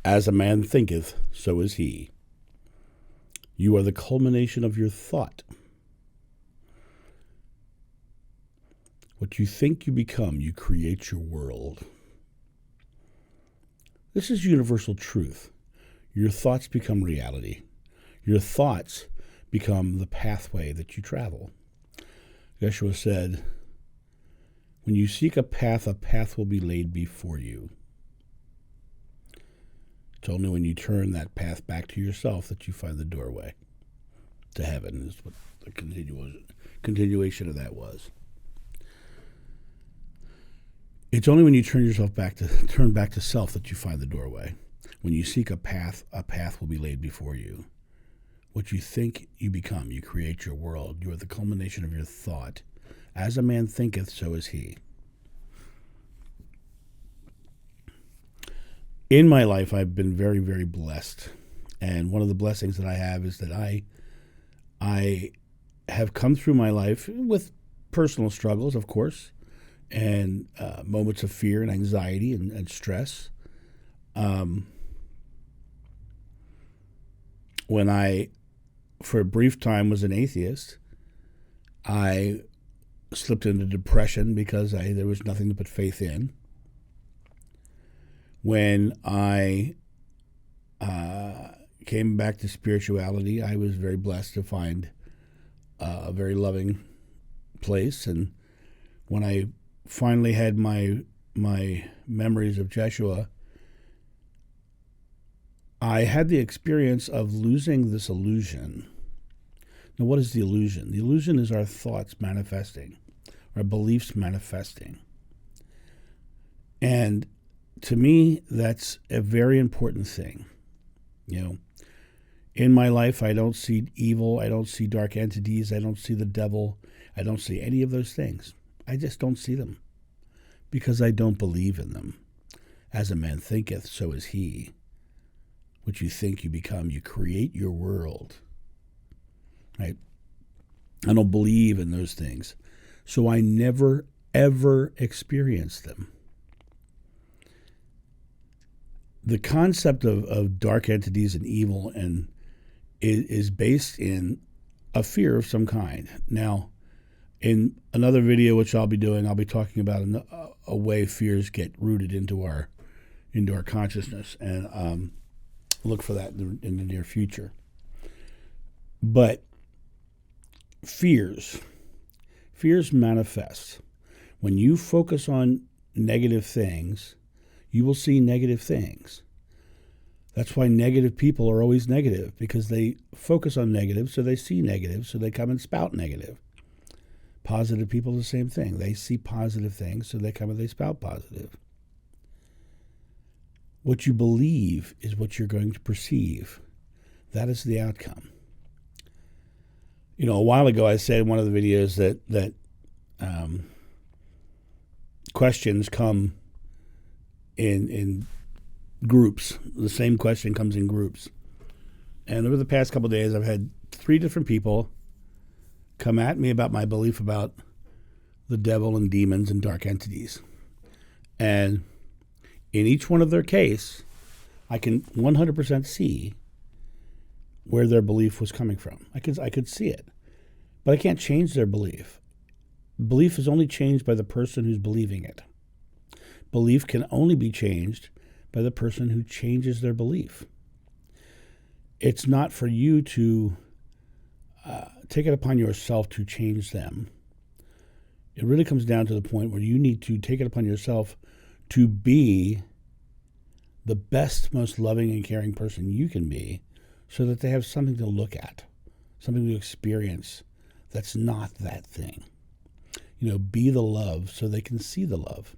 As a man thinketh, so is he. You are the culmination of your thought. What you think you become, you create your world. This is universal truth. Your thoughts become reality. Your thoughts become the pathway that you travel. Yeshua said, when you seek a path will be laid before you. It's only when you turn that path back to yourself that you find the doorway to heaven, is what the continuation of that was. It's only when you turn back to self that you find the doorway. When you seek a path will be laid before you. What you think you become, you create your world. You are the culmination of your thought. As a man thinketh, so is he. In my life, I've been very, very blessed. And one of the blessings that I have is that I have come through my life with personal struggles, of course, and moments of fear and anxiety and stress. When I, for a brief time, was an atheist, I slipped into depression because there was nothing to put faith in. When I came back to spirituality, I was very blessed to find a very loving place. And when I finally had my memories of Jeshua, I had the experience of losing this illusion. Now, what is the illusion? The illusion is our thoughts manifesting, our beliefs manifesting. And to me, that's a very important thing. You know, in my life, I don't see evil. I don't see dark entities. I don't see the devil. I don't see any of those things. I just don't see them because I don't believe in them. As a man thinketh, so is he. What you think you become, you create your world. Right? I don't believe in those things. So I never, ever experienced them. The concept of dark entities and evil is based in a fear of some kind. Now, in another video which I'll be doing, I'll be talking about a way fears get rooted into our consciousness, and look for that in the near future. But fears manifest. When you focus on negative things, you will see negative things. That's why negative people are always negative, because they focus on negative, so they see negative, so they come and spout negative. Positive people, the same thing. They see positive things, so they come and they spout positive. What you believe is what you're going to perceive. That is the outcome. You know, a while ago I said in one of the videos that questions come in groups. The same question comes in groups. And over the past couple of days, I've had 3 different people come at me about my belief about the devil and demons and dark entities. And in each one of their case, I can 100% see where their belief was coming from. I could see it. But I can't change their belief. Belief is only changed by the person who's believing it. Belief can only be changed by the person who changes their belief. It's not for you to take it upon yourself to change them. It really comes down to the point where you need to take it upon yourself to be the best, most loving and caring person you can be, so that they have something to look at, something to experience that's not that thing. You know, be the love so they can see the love.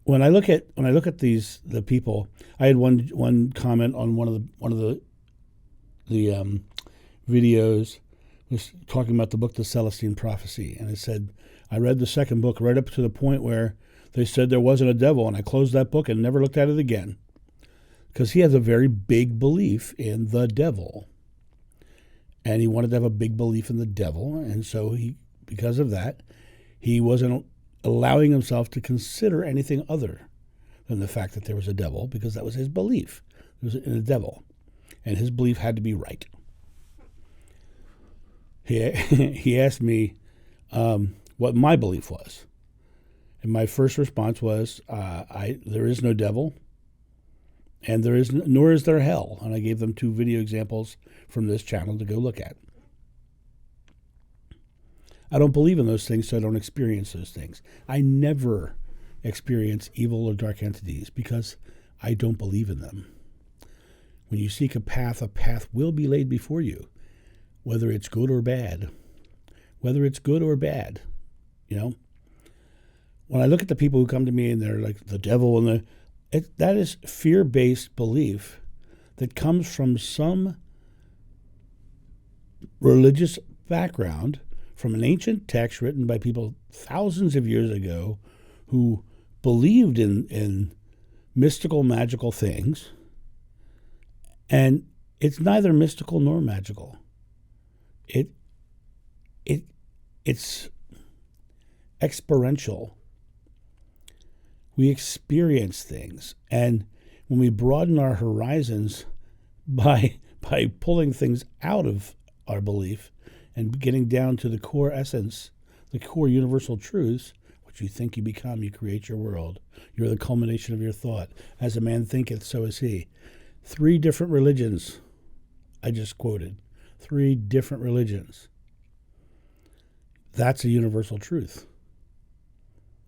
When I look at the people, I had one comment on one of the videos, was talking about the book, The Celestine Prophecy, and it said, I read the second book right up to the point where they said there wasn't a devil, and I closed that book and never looked at it again, because he has a very big belief in the devil, and he wanted to have a big belief in the devil, and so because of that, he wasn't allowing himself to consider anything other than the fact that there was a devil, because that was his belief. There was a devil, and his belief had to be right. He asked me what my belief was, and my first response was, there is no devil, and nor is there hell. And I gave them 2 video examples from this channel to go look at. I don't believe in those things, so I don't experience those things. I never experience evil or dark entities because I don't believe in them. When you seek a path will be laid before you, whether it's good or bad. Whether it's good or bad, you know. When I look at the people who come to me and they're like the devil and that is fear-based belief that comes from some religious background, from an ancient text written by people thousands of years ago who believed in mystical, magical things. And it's neither mystical nor magical. It's experiential. We experience things, and when we broaden our horizons by pulling things out of our belief and getting down to the core essence, the core universal truths, what you think you become, you create your world. You're the culmination of your thought. As a man thinketh, so is he. 3 different religions I just quoted. 3 different religions. That's a universal truth.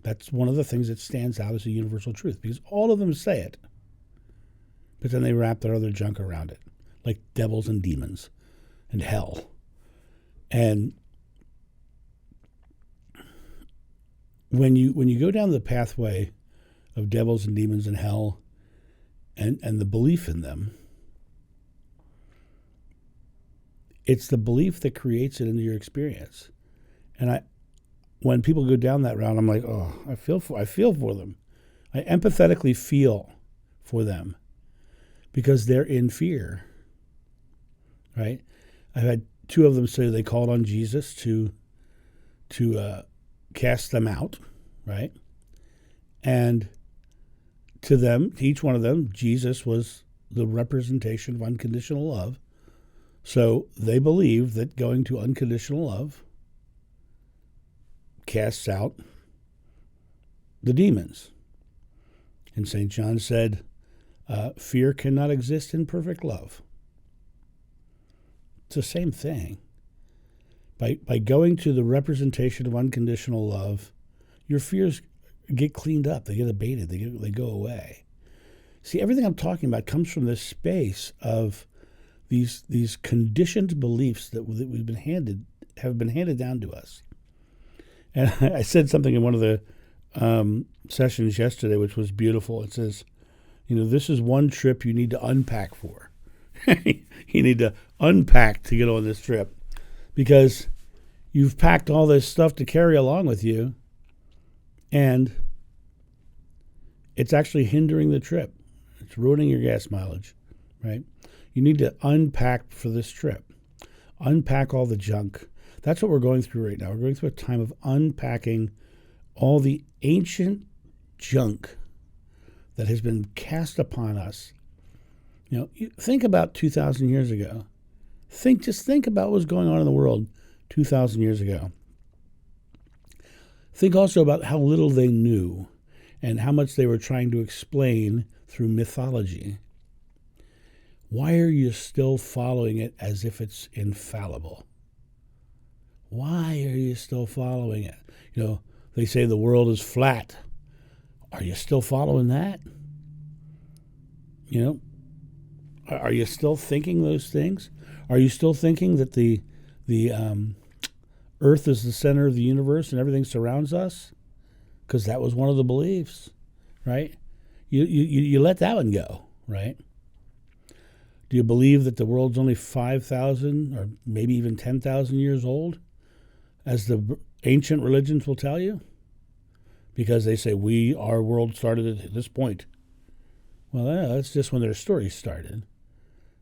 That's one of the things that stands out as a universal truth, because all of them say it, but then they wrap their other junk around it, like devils and demons and hell. And when you go down the pathway of devils and demons and hell and the belief in them, it's the belief that creates it into your experience. And when people go down that route, I'm like, oh, I feel for them. I empathetically feel for them because they're in fear, right? I've had 2 of them say they called on Jesus to cast them out, right? And to them, to each one of them, Jesus was the representation of unconditional love. So they believe that going to unconditional love casts out the demons. And St. John said, fear cannot exist in perfect love. It's the same thing. By going to the representation of unconditional love, your fears get cleaned up, they get abated, they go away. See, everything I'm talking about comes from this space of these conditioned beliefs that have been handed down to us. And I said something in one of the sessions yesterday, which was beautiful. It says, this is one trip you need to unpack for. You need to unpack to get on this trip, because you've packed all this stuff to carry along with you, and it's actually hindering the trip. It's ruining your gas mileage, right? You need to unpack for this trip. Unpack all the junk. That's what we're going through right now. We're going through a time of unpacking all the ancient junk that has been cast upon us. Think about 2,000 years ago. Just think about what was going on in the world 2,000 years ago. Think also about how little they knew and how much they were trying to explain through mythology. Why are you still following it as if it's infallible? Why are you still following it? They say the world is flat. Are you still following that? Are you still thinking those things? Are you still thinking that the Earth is the center of the universe and everything surrounds us? Because that was one of the beliefs, right? You let that one go, right? Do you believe that the world's only 5,000 or maybe even 10,000 years old, as the ancient religions will tell you? Because they say our world started at this point. Well, that's just when their story started.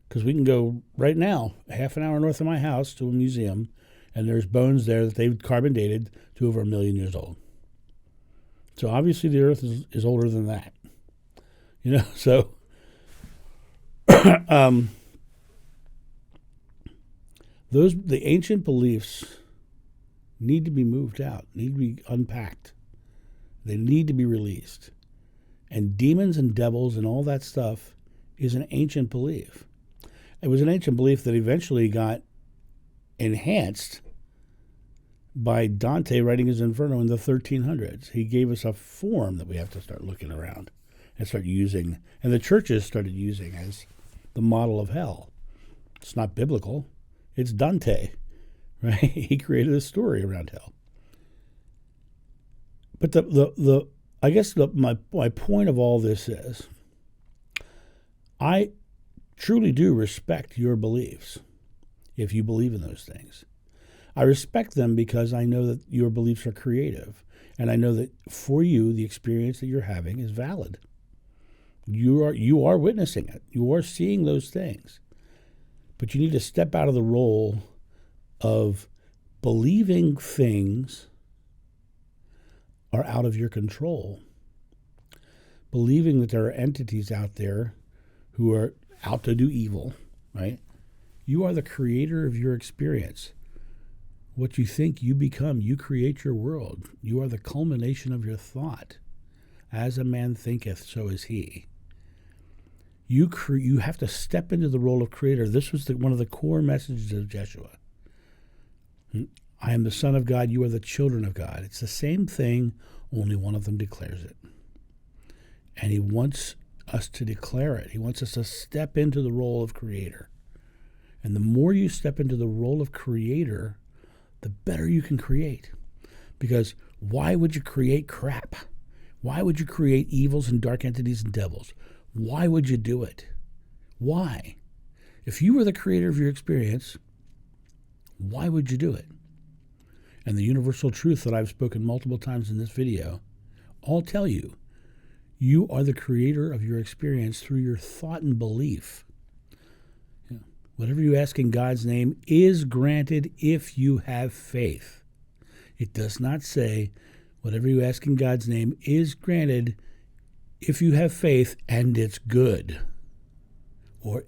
Because we can go right now, half an hour north of my house, to a museum, and there's bones there that they've carbon dated to over 1 million years old. So obviously the Earth is older than that. So the ancient beliefs need to be moved out, need to be unpacked. They need to be released. And demons and devils and all that stuff is an ancient belief. It was an ancient belief that eventually got enhanced by Dante writing his Inferno in the 1300s. He gave us a form that we have to start looking around and start using, and the churches started using as the model of hell. It's not biblical. It's Dante, right? He created a story around hell. But I guess my point of all this is, I truly do respect your beliefs if you believe in those things. I respect them because I know that your beliefs are creative, and I know that for you, the experience that you're having is valid. You are witnessing it. You are seeing those things. But you need to step out of the role of believing things are out of your control. Believing that there are entities out there who are out to do evil, right? You are the creator of your experience. What you think, you become. You create your world. You are the culmination of your thought. As a man thinketh, so is he. You have to step into the role of creator. This was one of the core messages of Jeshua. I am the Son of God. You are the children of God. It's the same thing, only one of them declares it. And he wants us to declare it. He wants us to step into the role of creator. And the more you step into the role of creator, the better you can create. Because why would you create crap? Why would you create evils and dark entities and devils? Why would you do it? Why? If you were the creator of your experience, why would you do it? And the universal truth that I've spoken multiple times in this video all tell you, you are the creator of your experience through your thought and belief. Whatever you ask in God's name is granted if you have faith. It does not say, whatever you ask in God's name is granted if you have faith and it's good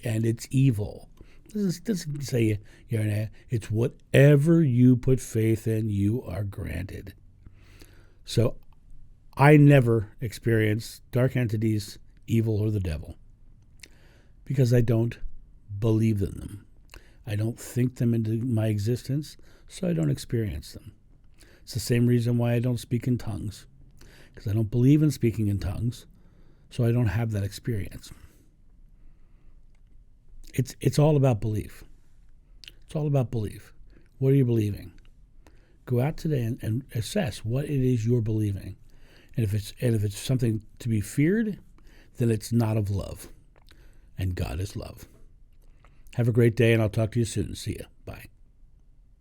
and it's evil. This doesn't say it's whatever you put faith in, you are granted. So I never experience dark entities, evil, or the devil because I don't believe in them. I don't think them into my existence, so I don't experience them. It's the same reason why I don't speak in tongues, because I don't believe in speaking in tongues, so I don't have that experience. It's all about belief. It's all about belief. What are you believing? Go out today and assess what it is you're believing. And if it's something to be feared, then it's not of love. And God is love. Have a great day, and I'll talk to you soon. See ya. Bye.